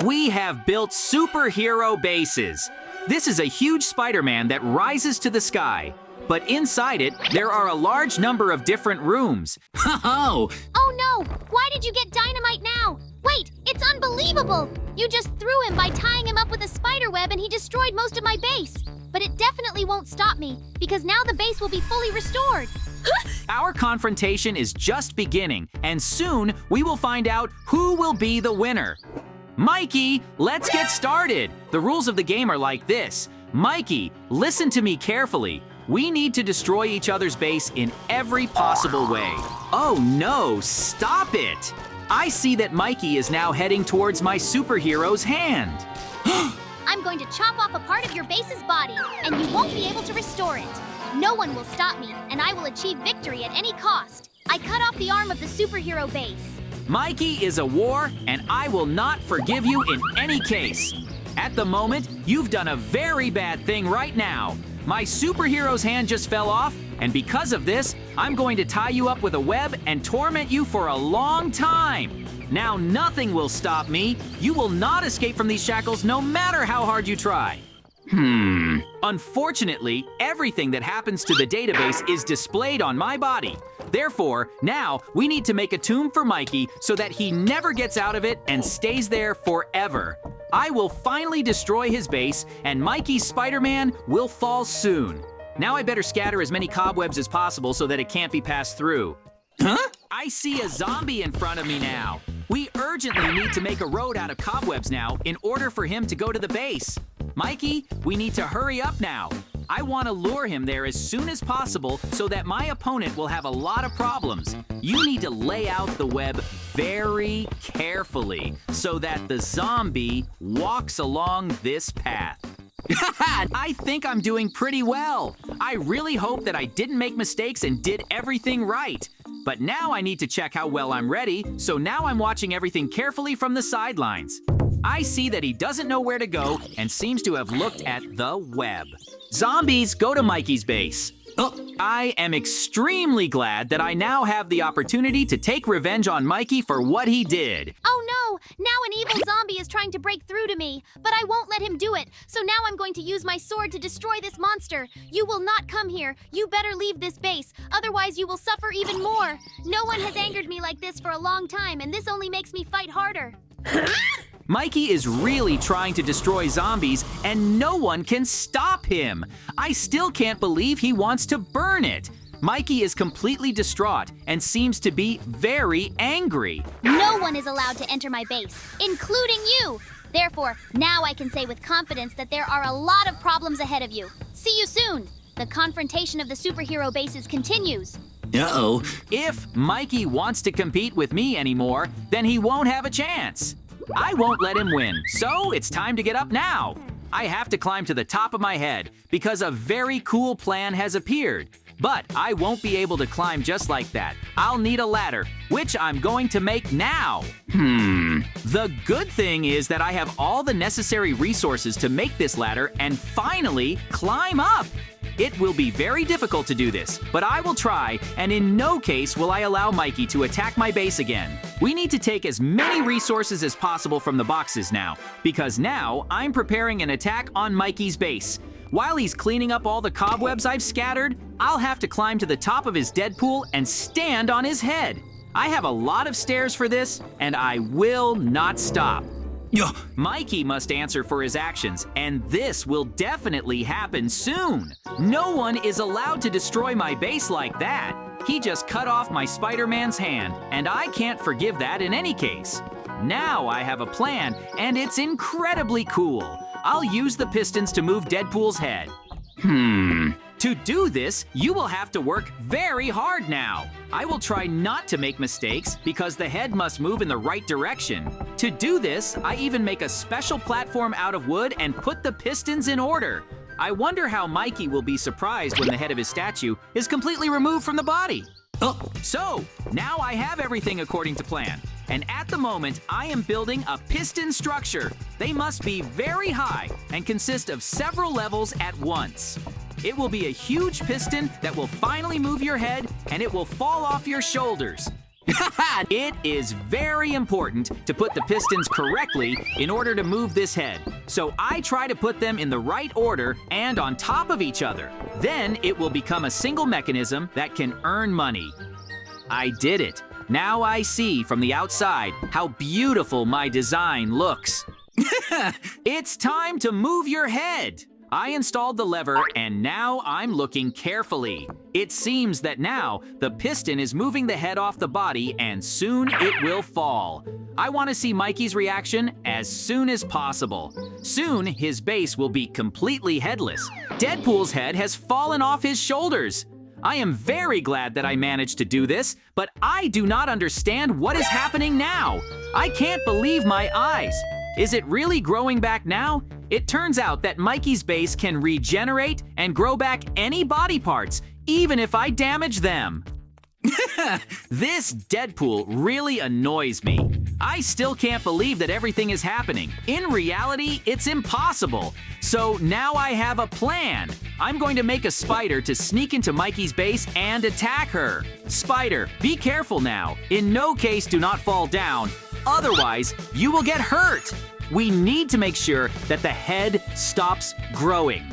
We have built superhero bases. This is a huge Spider-Man that rises to the sky. But inside it, there are a large number of different rooms. Oh! Oh no! Why did you get dynamite now? Wait, it's unbelievable! You just threw him by tying him up with a spider web and he destroyed most of my base. But it definitely won't stop me, because now the base will be fully restored. Our confrontation is just beginning, and soon we will find out who will be the winner. Mikey, let's get started. The rules of the game are like this. Mikey, listen to me carefully. We need to destroy each other's base in every possible way. Oh no, stop it! I see that Mikey is now heading towards my superhero's hand. I'm going to chop off a part of your base's body, and you won't be able to restore it. No one will stop me, and I will achieve victory at any cost. I cut off the arm of the superhero base. Mikey is a war, and I will not forgive you in any case. At the moment, you've done a very bad thing right now. My superhero's hand just fell off, and because of this, I'm going to tie you up with a web and torment you for a long time. Now nothing will stop me. You will not escape from these shackles no matter how hard you try. Unfortunately, everything that happens to the database is displayed on my body. Therefore, now we need to make a tomb for Mikey so that he never gets out of it and stays there forever. I will finally destroy his base, and Mikey's Spider-Man will fall soon. Now I better scatter as many cobwebs as possible so that it can't be passed through. Huh? I see a zombie in front of me now. We urgently need to make a road out of cobwebs now in order for him to go to the base. Mikey, we need to hurry up now. I want to lure him there as soon as possible so that my opponent will have a lot of problems. You need to lay out the web very carefully so that the zombie walks along this path. I think I'm doing pretty well. I really hope that I didn't make mistakes and did everything right. But now I need to check how well I'm ready, so now I'm watching everything carefully from the sidelines. I see that he doesn't know where to go and seems to have looked at the web. Zombies, go to Mikey's base. I am extremely glad that I now have the opportunity to take revenge on Mikey for what he did. Oh no! Now an evil zombie is trying to break through to me, but I won't let him do it. So now I'm going to use my sword to destroy this monster. You will not come here. You better leave this base, otherwise you will suffer even more. No one has angered me like this for a long time, and this only makes me fight harder. Mikey is really trying to destroy zombies, and no one can stop him. I still can't believe he wants to burn it. Mikey is completely distraught and seems to be very angry. No one is allowed to enter my base, including you. Therefore, now I can say with confidence that there are a lot of problems ahead of you. See you soon. The confrontation of the superhero bases continues. Uh-oh. If Mikey wants to compete with me anymore, then he won't have a chance. I won't let him win, so it's time to get up now. I have to climb to the top of my head because a very cool plan has appeared. But I won't be able to climb just like that. I'll need a ladder, which I'm going to make now. The good thing is that I have all the necessary resources to make this ladder and finally climb up. It will be very difficult to do this, but I will try, and in no case will I allow Mikey to attack my base again. We need to take as many resources as possible from the boxes now, because now I'm preparing an attack on Mikey's base. While he's cleaning up all the cobwebs I've scattered, I'll have to climb to the top of his Deadpool and stand on his head. I have a lot of stairs for this, and I will not stop. Mikey must answer for his actions, and this will definitely happen soon. No one is allowed to destroy my base like that. He just cut off my Spider-Man's hand, and I can't forgive that in any case. Now I have a plan, and it's incredibly cool. I'll use the pistons to move Deadpool's head. To do this, you will have to work very hard now. I will try not to make mistakes because the head must move in the right direction. To do this, I even make a special platform out of wood and put the pistons in order. I wonder how Mikey will be surprised when the head of his statue is completely removed from the body. So, now I have everything according to plan. And at the moment, I am building a piston structure. They must be very high and consist of several levels at once. It will be a huge piston that will finally move your head, and it will fall off your shoulders. It is very important to put the pistons correctly in order to move this head. So I try to put them in the right order and on top of each other. Then it will become a single mechanism that can earn money. I did it. Now I see from the outside how beautiful my design looks. It's time to move your head. I installed the lever and now I'm looking carefully. It seems that now the piston is moving the head off the body and soon it will fall. I want to see Mikey's reaction as soon as possible. Soon his base will be completely headless. Deadpool's head has fallen off his shoulders. I am very glad that I managed to do this, but I do not understand what is happening now. I can't believe my eyes. Is it really growing back now? It turns out that Mikey's base can regenerate and grow back any body parts, even if I damage them. This Deadpool really annoys me. I still can't believe that everything is happening. In reality, it's impossible. So now I have a plan. I'm going to make a spider to sneak into Mikey's base and attack her. Spider, be careful now. In no case do not fall down. Otherwise, you will get hurt. We need to make sure that the head stops growing.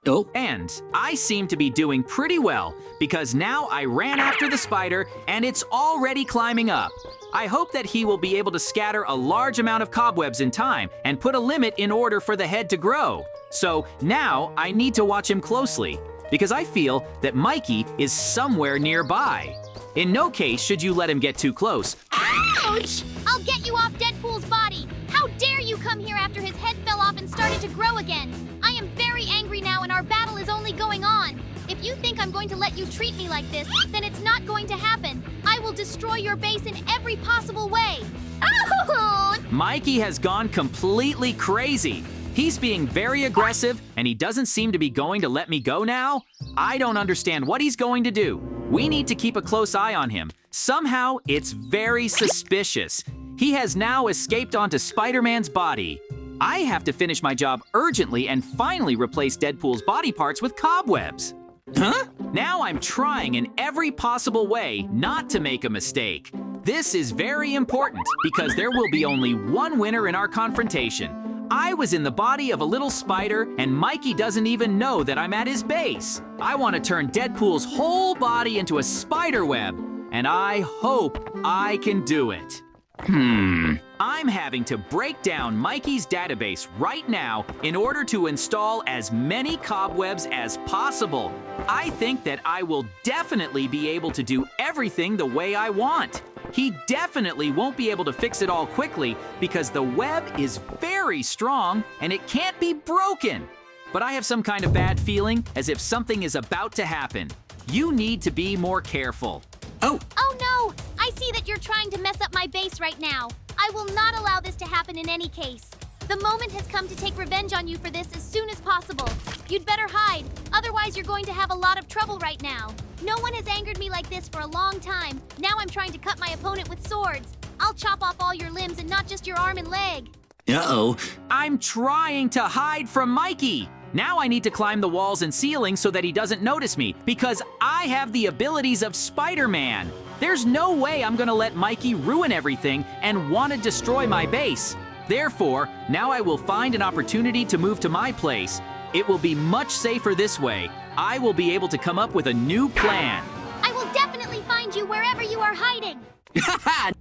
Oh. And I seem to be doing pretty well because now I ran after the spider and it's already climbing up. I hope that he will be able to scatter a large amount of cobwebs in time and put a limit in order for the head to grow. So now I need to watch him closely because I feel that Mikey is somewhere nearby. In no case should you let him get too close. Ouch! I'll get you off Deadpool's body! How dare you come here after his head fell off and started to grow again? I am very angry now and our battle is only going on. If you think I'm going to let you treat me like this, then it's not going to happen. I will destroy your base in every possible way. Oh! Mikey has gone completely crazy. He's being very aggressive and he doesn't seem to be going to let me go now. I don't understand what he's going to do. We need to keep a close eye on him. Somehow, it's very suspicious. He has now escaped onto Spider-Man's body. I have to finish my job urgently and finally replace Deadpool's body parts with cobwebs. Huh? Now I'm trying in every possible way not to make a mistake. This is very important because there will be only one winner in our confrontation. I was in the body of a little spider and Mikey doesn't even know that I'm at his base. I want to turn Deadpool's whole body into a spider web, and I hope I can do it. I'm having to break down Mikey's database right now in order to install as many cobwebs as possible. I think that I will definitely be able to do everything the way I want. He definitely won't be able to fix it all quickly because the web is very strong and it can't be broken. But I have some kind of bad feeling as if something is about to happen. You need to be more careful. Oh no! I see that you're trying to mess up my base right now. I will not allow this to happen in any case. The moment has come to take revenge on you for this as soon as possible. You'd better hide, otherwise you're going to have a lot of trouble right now. No one has angered me like this for a long time. Now I'm trying to cut my opponent with swords. I'll chop off all your limbs and not just your arm and leg. Uh-oh. I'm trying to hide from Mikey. Now I need to climb the walls and ceilings so that he doesn't notice me because I have the abilities of Spider-Man. There's no way I'm gonna let Mikey ruin everything and want to destroy my base. Therefore, now I will find an opportunity to move to my place. It will be much safer this way. I will be able to come up with a new plan. I will definitely find you wherever you are hiding.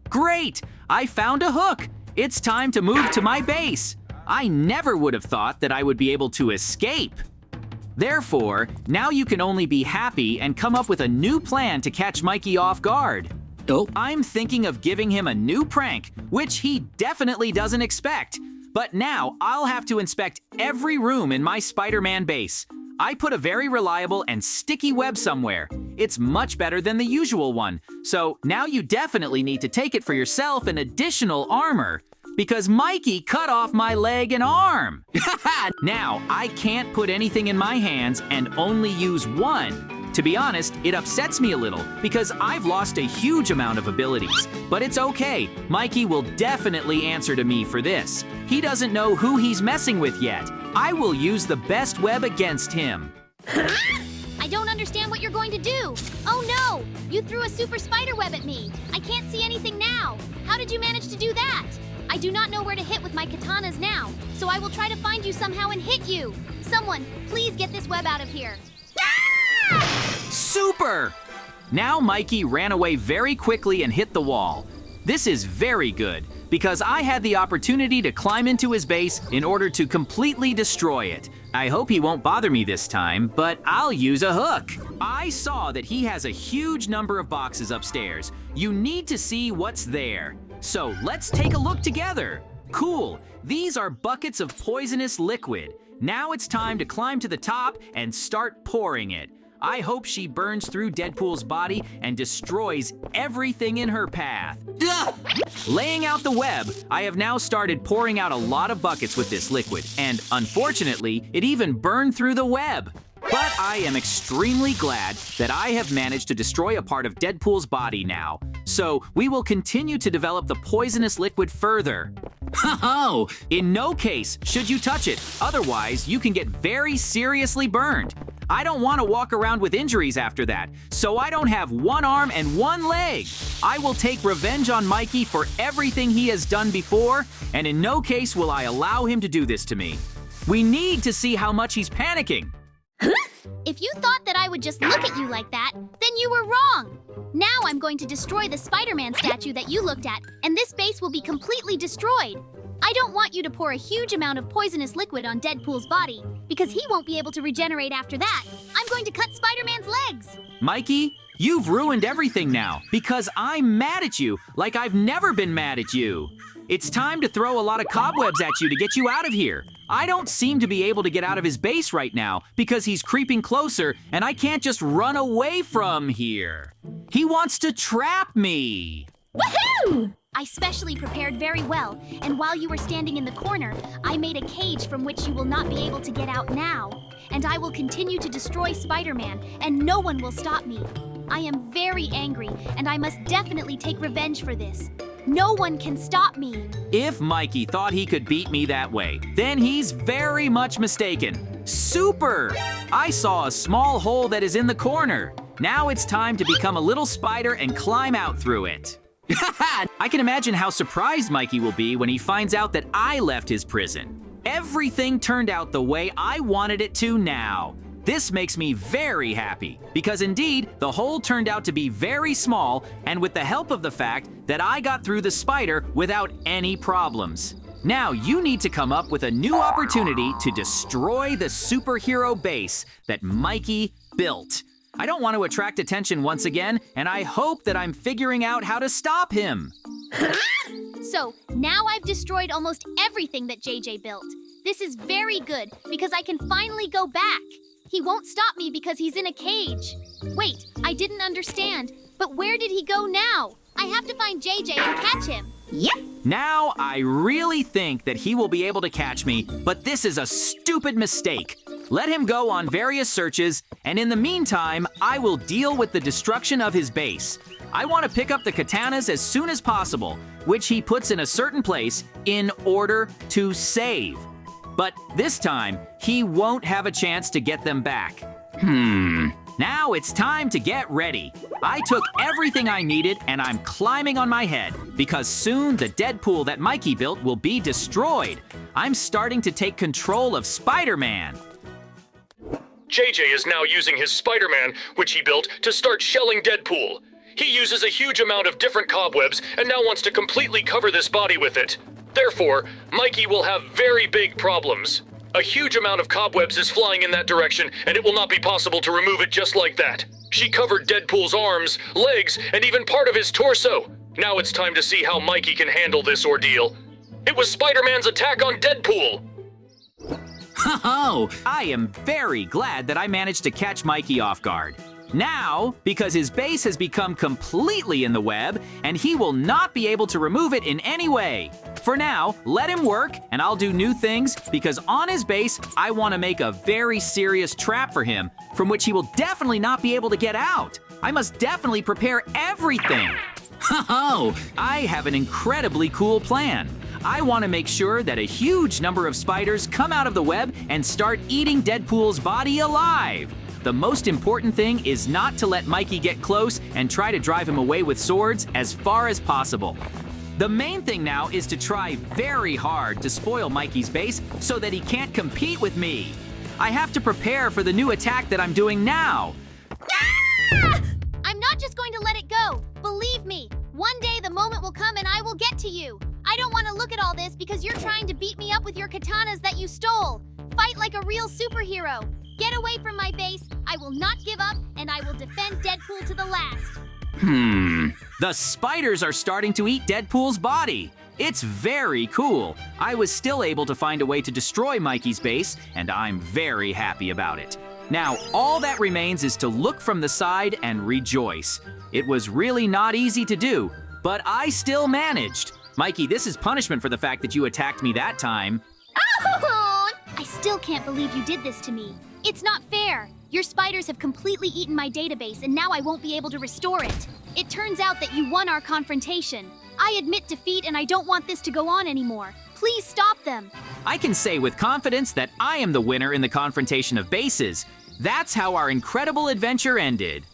Great! I found a hook. It's time to move to my base. I never would have thought that I would be able to escape. Therefore, now you can only be happy and come up with a new plan to catch Mikey off guard. Oh, I'm thinking of giving him a new prank, which he definitely doesn't expect. But now I'll have to inspect every room in my Spider-Man base. I put a very reliable and sticky web somewhere. It's much better than the usual one. So now you definitely need to take it for yourself an additional armor. Because Mikey cut off my leg and arm. Now, I can't put anything in my hands and only use one. To be honest, it upsets me a little because I've lost a huge amount of abilities. But it's okay, Mikey will definitely answer to me for this. He doesn't know who he's messing with yet. I will use the best web against him. I don't understand what you're going to do. Oh no! You threw a super spider web at me. I can't see anything now. How did you manage to do that? I do not know where to hit with my katanas now, so I will try to find you somehow and hit you. Someone, please get this web out of here. Super! Now Mikey ran away very quickly and hit the wall. This is very good, because I had the opportunity to climb into his base in order to completely destroy it. I hope he won't bother me this time, but I'll use a hook. I saw that he has a huge number of boxes upstairs. You need to see what's there. So let's take a look together. Cool, these are buckets of poisonous liquid. Now it's time to climb to the top and start pouring it. I hope she burns through Deadpool's body and destroys everything in her path. Ugh! Laying out the web, I have now started pouring out a lot of buckets with this liquid, and unfortunately, it even burned through the web. But I am extremely glad that I have managed to destroy a part of Deadpool's body now. So we will continue to develop the poisonous liquid further. Ho-ho! In no case should you touch it, otherwise you can get very seriously burned. I don't want to walk around with injuries after that, so I don't have one arm and one leg. I will take revenge on Mikey for everything he has done before, and in no case will I allow him to do this to me. We need to see how much he's panicking. If you thought that I would just look at you like that, then you were wrong. Now I'm going to destroy the Spider-Man statue that you looked at, and this base will be completely destroyed. I don't want you to pour a huge amount of poisonous liquid on Deadpool's body, because he won't be able to regenerate after that. I'm going to cut Spider-Man's legs. Mikey, you've ruined everything now, because I'm mad at you like I've never been mad at you. It's time to throw a lot of cobwebs at you to get you out of here. I don't seem to be able to get out of his base right now because he's creeping closer and I can't just run away from here. He wants to trap me. Woohoo! I specially prepared very well, and while you were standing in the corner, I made a cage from which you will not be able to get out now. And I will continue to destroy Spider-Man, and no one will stop me. I am very angry, and I must definitely take revenge for this. No one can stop me. If Mikey thought he could beat me that way, then he's very much mistaken. Super! I saw a small hole that is in the corner. Now it's time to become a little spider and climb out through it. I can imagine how surprised Mikey will be when he finds out that I left his prison. Everything turned out the way I wanted it to now. This makes me very happy, because indeed, the hole turned out to be very small, and with the help of the fact that I got through the spider without any problems. Now you need to come up with a new opportunity to destroy the superhero base that Mikey built. I don't want to attract attention once again, and I hope that I'm figuring out how to stop him. So, now I've destroyed almost everything that JJ built. This is very good, because I can finally go back. He won't stop me because he's in a cage. Wait, I didn't understand. But where did he go now? I have to find JJ and catch him. Yep. Now I really think that he will be able to catch me, but this is a stupid mistake. Let him go on various searches, and in the meantime, I will deal with the destruction of his base. I want to pick up the katanas as soon as possible, which he puts in a certain place in order to save. But this time, he won't have a chance to get them back. Now it's time to get ready. I took everything I needed and I'm climbing on my head because soon the Deadpool that Mikey built will be destroyed. I'm starting to take control of Spider-Man. JJ is now using his Spider-Man, which he built, to start shelling Deadpool. He uses a huge amount of different cobwebs and now wants to completely cover this body with it. Therefore, Mikey will have very big problems. A huge amount of cobwebs is flying in that direction, and it will not be possible to remove it just like that. She covered Deadpool's arms, legs, and even part of his torso. Now it's time to see how Mikey can handle this ordeal. It was Spider-Man's attack on Deadpool! Oh, I am very glad that I managed to catch Mikey off guard. Now, because his base has become completely in the web, and he will not be able to remove it in any way. For now, let him work, and I'll do new things, because on his base, I want to make a very serious trap for him, from which he will definitely not be able to get out. I must definitely prepare everything. Oh, I have an incredibly cool plan. I want to make sure that a huge number of spiders come out of the web and start eating Deadpool's body alive. the most important thing is not to let Mikey get close and try to drive him away with swords as far as possible. The main thing now is to try very hard to spoil Mikey's base so that he can't compete with me. I have to prepare for the new attack that I'm doing now. Ah! I'm not just going to let it go. Believe me, one day the moment will come and I will get to you. I don't want to look at all this because you're trying to beat me up with your katanas that you stole. Fight like a real superhero. Get away from my base. I will not give up, and I will defend Deadpool to the last. The spiders are starting to eat Deadpool's body. It's very cool. I was still able to find a way to destroy Mikey's base, and I'm very happy about it. Now, all that remains is to look from the side and rejoice. It was really not easy to do, but I still managed. Mikey, this is punishment for the fact that you attacked me that time. Oh! I still can't believe you did this to me. It's not fair. Your spiders have completely eaten my database, and now I won't be able to restore it. It turns out that you won our confrontation. I admit defeat, and I don't want this to go on anymore. Please stop them. I can say with confidence that I am the winner in the confrontation of bases. That's how our incredible adventure ended.